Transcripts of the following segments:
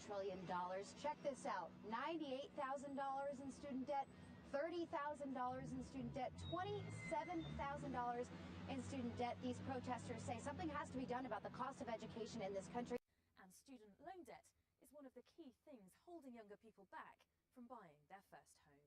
trillion. Check this out, $98,000 in student debt, $30,000 in student debt, $27,000 in student debt. These protesters say something has to be done about the cost of education in this country. And student loan debt is one of the key things holding younger people back from buying their first home.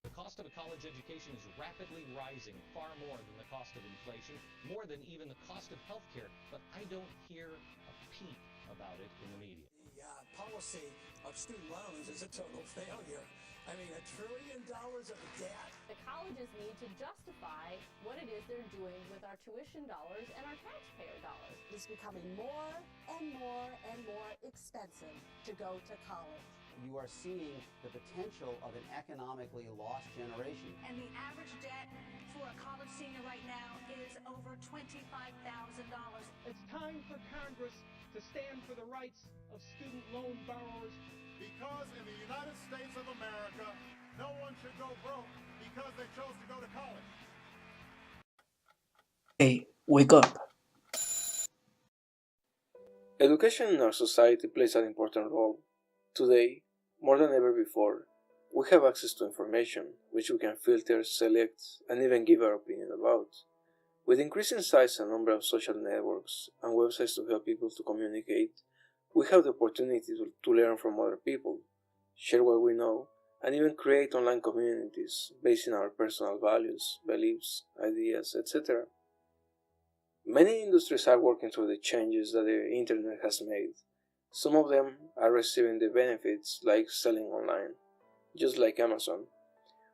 The cost of a college education is rapidly rising, far more than the cost of inflation, more than even the cost of healthcare, but I don't hear a peep about it in the media. The policy of student loans is a total failure. I mean, $1 trillion of debt. The colleges need to justify what it is they're doing with our tuition dollars and our taxpayer dollars. It's becoming more and more and more expensive to go to college. You are seeing the potential of an economically lost generation. And the average debt for a college senior right now is over $25,000. It's time for Congress to stand for the rights of student loan borrowers. Because in the United States of America, no one should go broke because they chose to go to college. Hey, wake up. Education in our society plays an important role. Today, more than ever before, we have access to information which we can filter, select, and even give our opinion about. With increasing size and number of social networks and websites to help people to communicate, we have the opportunity to learn from other people, share what we know, and even create online communities based on our personal values, beliefs, ideas, etc. Many industries are working through the changes that the internet has made. Some of them are receiving the benefits like selling online, just like Amazon,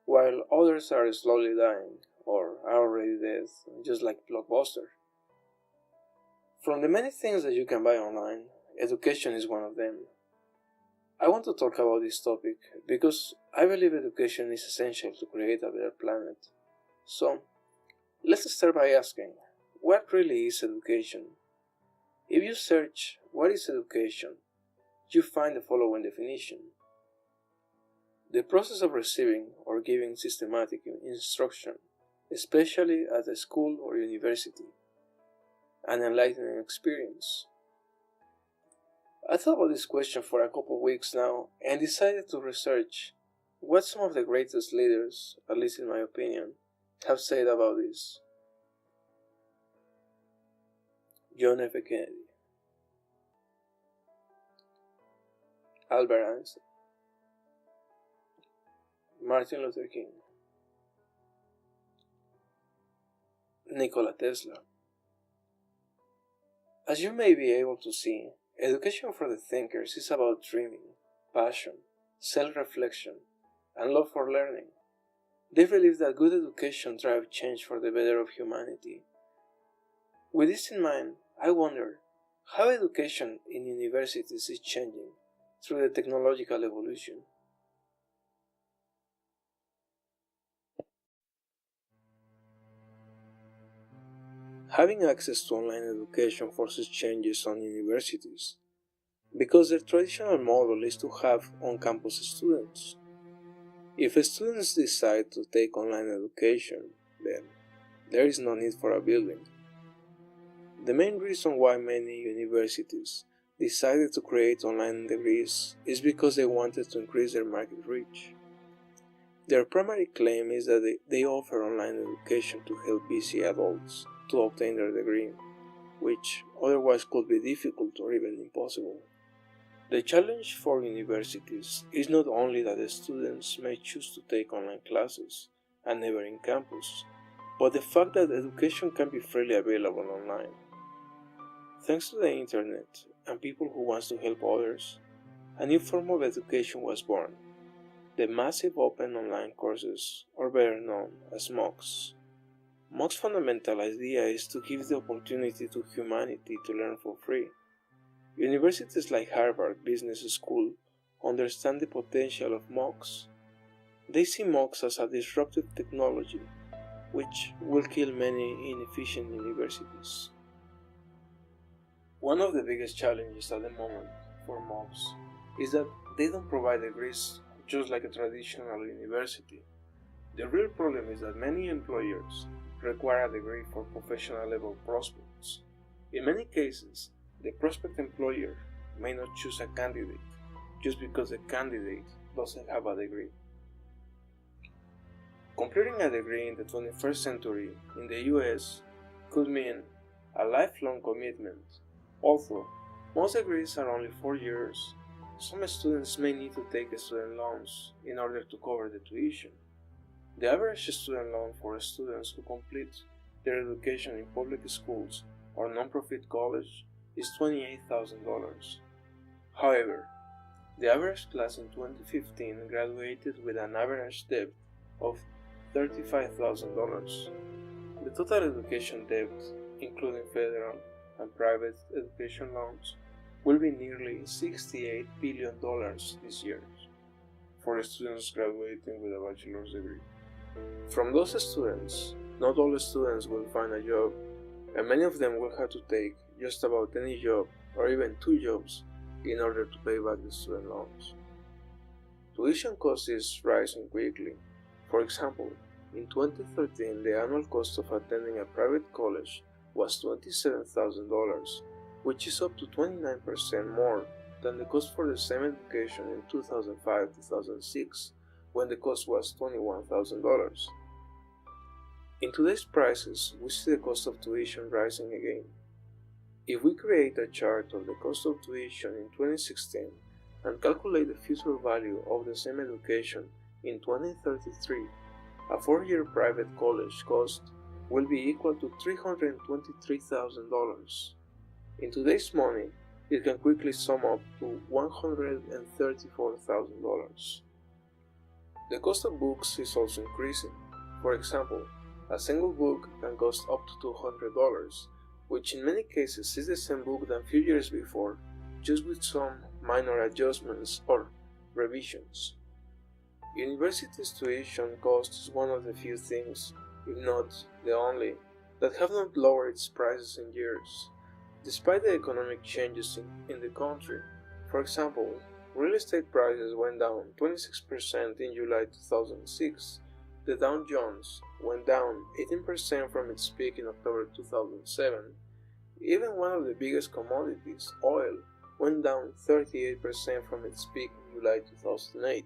while others are slowly dying or are already dead, just like Blockbuster. From the many things that you can buy online, education is one of them. I want to talk about this topic because I believe education is essential to create a better planet. So, let's start by asking, what really is education? If you search, what is education? You find the following definition. The process of receiving or giving systematic instruction, especially at a school or university. An enlightening experience. I thought about this question for a couple of weeks now and decided to research what some of the greatest leaders, at least in my opinion, have said about this. John F. Kennedy, Albert Einstein, Martin Luther King, Nikola Tesla. As you may be able to see, education for the thinkers is about dreaming, passion, self-reflection, and love for learning. They believe that good education drives change for the better of humanity. With this in mind, I wonder how education in universities is changing through the technological evolution. Having access to online education forces changes on universities, because their traditional model is to have on-campus students. If students decide to take online education, then there is no need for a building. The main reason why many universities decided to create online degrees is because they wanted to increase their market reach. Their primary claim is that they offer online education to help busy adults to obtain their degree, which otherwise could be difficult or even impossible. The challenge for universities is not only that the students may choose to take online classes and never in campus, but the fact that education can be freely available online. Thanks to the internet and people who want to help others, a new form of education was born, the massive open online courses, or better known as MOOCs. MOOC's fundamental idea is to give the opportunity to humanity to learn for free. Universities like Harvard Business School understand the potential of MOOCs. They see MOOCs as a disruptive technology, which will kill many inefficient universities. One of the biggest challenges at the moment for MOOCs is that they don't provide degrees just like a traditional university. The real problem is that many employers require a degree for professional level prospects. In many cases, the prospect employer may not choose a candidate just because the candidate doesn't have a degree. Completing a degree in the 21st century in the US could mean a lifelong commitment. Although most degrees are only 4 years, some students may need to take student loans in order to cover the tuition. The average student loan for students who complete their education in public schools or non-profit college is $28,000. However, the average class in 2015 graduated with an average debt of $35,000. The total education debt, including federal and private education loans, will be nearly $68 billion this year for students graduating with a bachelor's degree. From those students, not all students will find a job, and many of them will have to take just about any job or even 2 jobs in order to pay back the student loans. Tuition cost is rising quickly. For example, in 2013, the annual cost of attending a private college was $27,000, which is up to 29% more than the cost for the same education in 2005-2006, when the cost was $21,000. In today's prices, we see the cost of tuition rising again. If we create a chart of the cost of tuition in 2016 and calculate the future value of the same education in 2033, a 4-year private college cost will be equal to $323,000. In today's money, it can quickly sum up to $134,000. The cost of books is also increasing. For example, a single book can cost up to $200, which in many cases is the same book than a few years before, just with some minor adjustments or revisions. University's tuition cost is one of the few things, if not the only, that have not lowered its prices in years. Despite the economic changes in the country, for example, real estate prices went down 26% in July 2006, the Dow Jones went down 18% from its peak in October 2007, even one of the biggest commodities, oil, went down 38% from its peak in July 2008.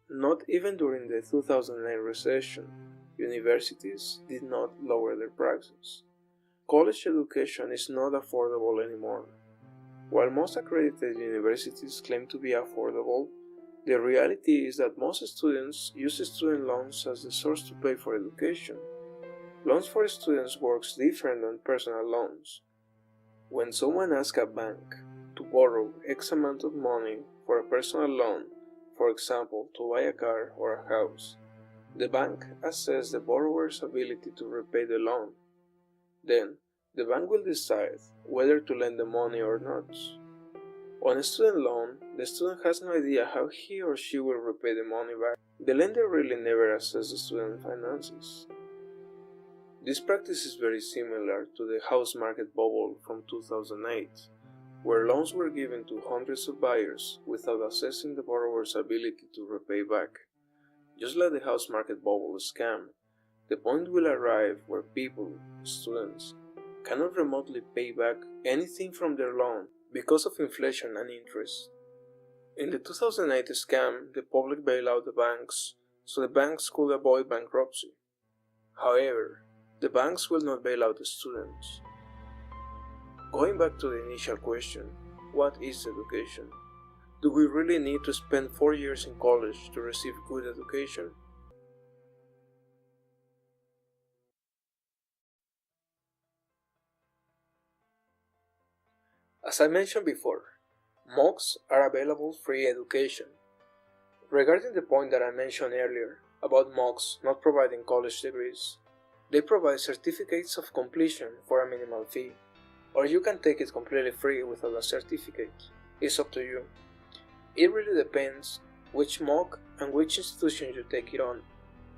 Not even during the 2009 recession, universities did not lower their prices. College education is not affordable anymore. While most accredited universities claim to be affordable, the reality is that most students use student loans as the source to pay for education. Loans for students works different than personal loans. When someone asks a bank to borrow X amount of money for a personal loan, for example, to buy a car or a house, the bank assesses the borrower's ability to repay the loan. Then, the bank will decide whether to lend the money or not. On a student loan, the student has no idea how he or she will repay the money back. The lender really never assesses the student's finances. This practice is very similar to the house market bubble from 2008, where loans were given to hundreds of buyers without assessing the borrower's ability to repay back. Just like the house market bubble scam, the point will arrive where people, students, cannot remotely pay back anything from their loan because of inflation and interest. In the 2008 scam, the public bailed out the banks, so the banks could avoid bankruptcy. However, the banks will not bail out the students. Going back to the initial question, what is education? Do we really need to spend 4 years in college to receive good education? As I mentioned before, MOOCs are available free education. Regarding the point that I mentioned earlier about MOOCs not providing college degrees, they provide certificates of completion for a minimal fee, or you can take it completely free without a certificate. It's up to you. It really depends which MOOC and which institution you take it on.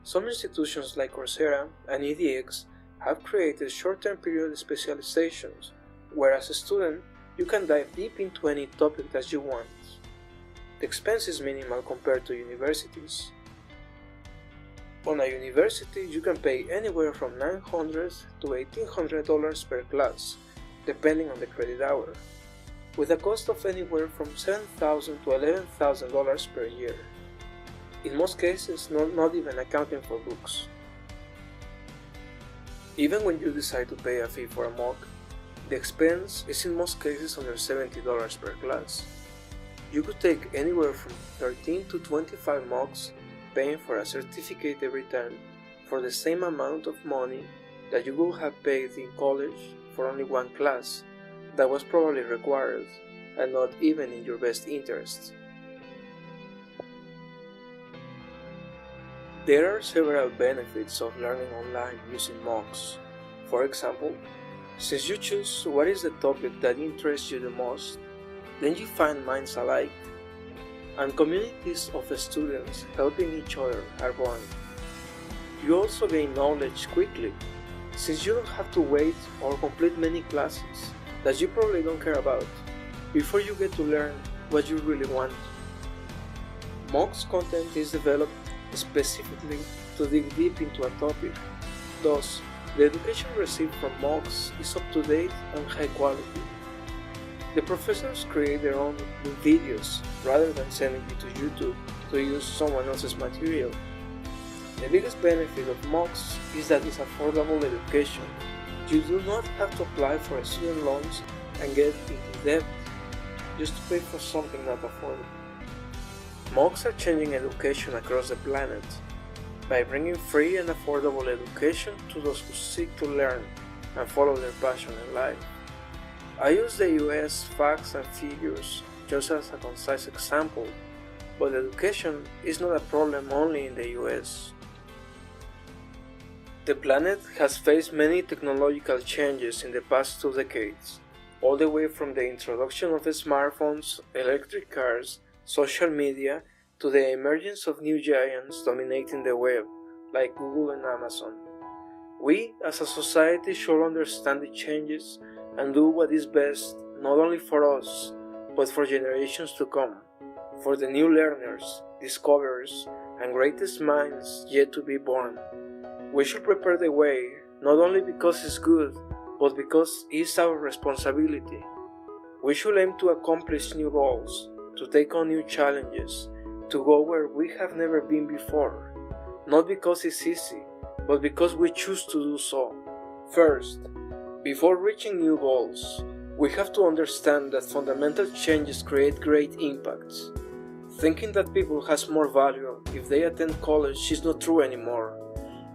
Some institutions like Coursera and edX have created short-term period specializations, where as a student you can dive deep into any topic that you want. The expense is minimal compared to universities. On a university, you can pay anywhere from $900 to $1,800 per class, depending on the credit hour, with a cost of anywhere from $7,000 to $11,000 per year. In most cases, not even accounting for books. Even when you decide to pay a fee for a mock, the expense is in most cases under $70 per class. You could take anywhere from 13 to 25 mocks, paying for a certificate every time for the same amount of money that you would have paid in college for only one class that was probably required and not even in your best interest. There are several benefits of learning online using mocks. For example, since you choose what is the topic that interests you the most, then you find minds alike, and communities of students helping each other are born. You also gain knowledge quickly, since you don't have to wait or complete many classes that you probably don't care about before you get to learn what you really want. Mocks content is developed specifically to dig deep into a topic, thus the education received from mocks is up to date and high quality. The professors create their own videos rather than sending it to YouTube to use someone else's material. The biggest benefit of mocks is that it's affordable education. You do not have to apply for student loans and get into debt just to pay for something not affordable. Mocks are changing education across the planet by bringing free and affordable education to those who seek to learn and follow their passion in life. I use the US facts and figures just as a concise example, but education is not a problem only in the US. The planet has faced many technological changes in the past 2 decades, all the way from the introduction of smartphones, electric cars, social media, to the emergence of new giants dominating the web, like Google and Amazon. We, as a society, should understand the changes and do what is best not only for us, but for generations to come, for the new learners, discoverers, and greatest minds yet to be born. We should prepare the way, not only because it's good, but because it's our responsibility. We should aim to accomplish new goals, to take on new challenges, to go where we have never been before, not because it's easy, but because we choose to do so. First, before reaching new goals, we have to understand that fundamental changes create great impacts. Thinking that people has more value if they attend college is not true anymore,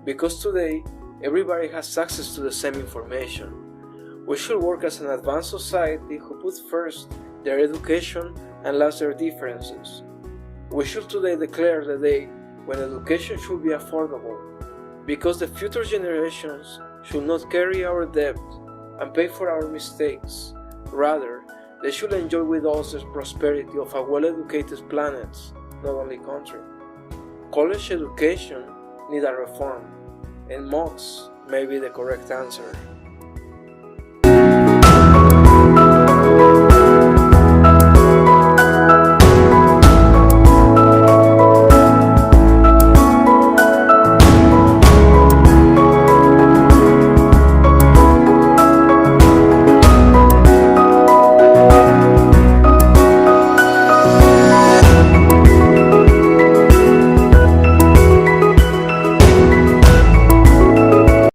because today everybody has access to the same information. We should work as an advanced society who put first their education and last their differences. We should today declare the day when education should be affordable, because the future generations should not carry our debt and pay for our mistakes. Rather, they should enjoy with us the prosperity of a well-educated planet, not only country. College education needs a reform, and mocks may be the correct answer.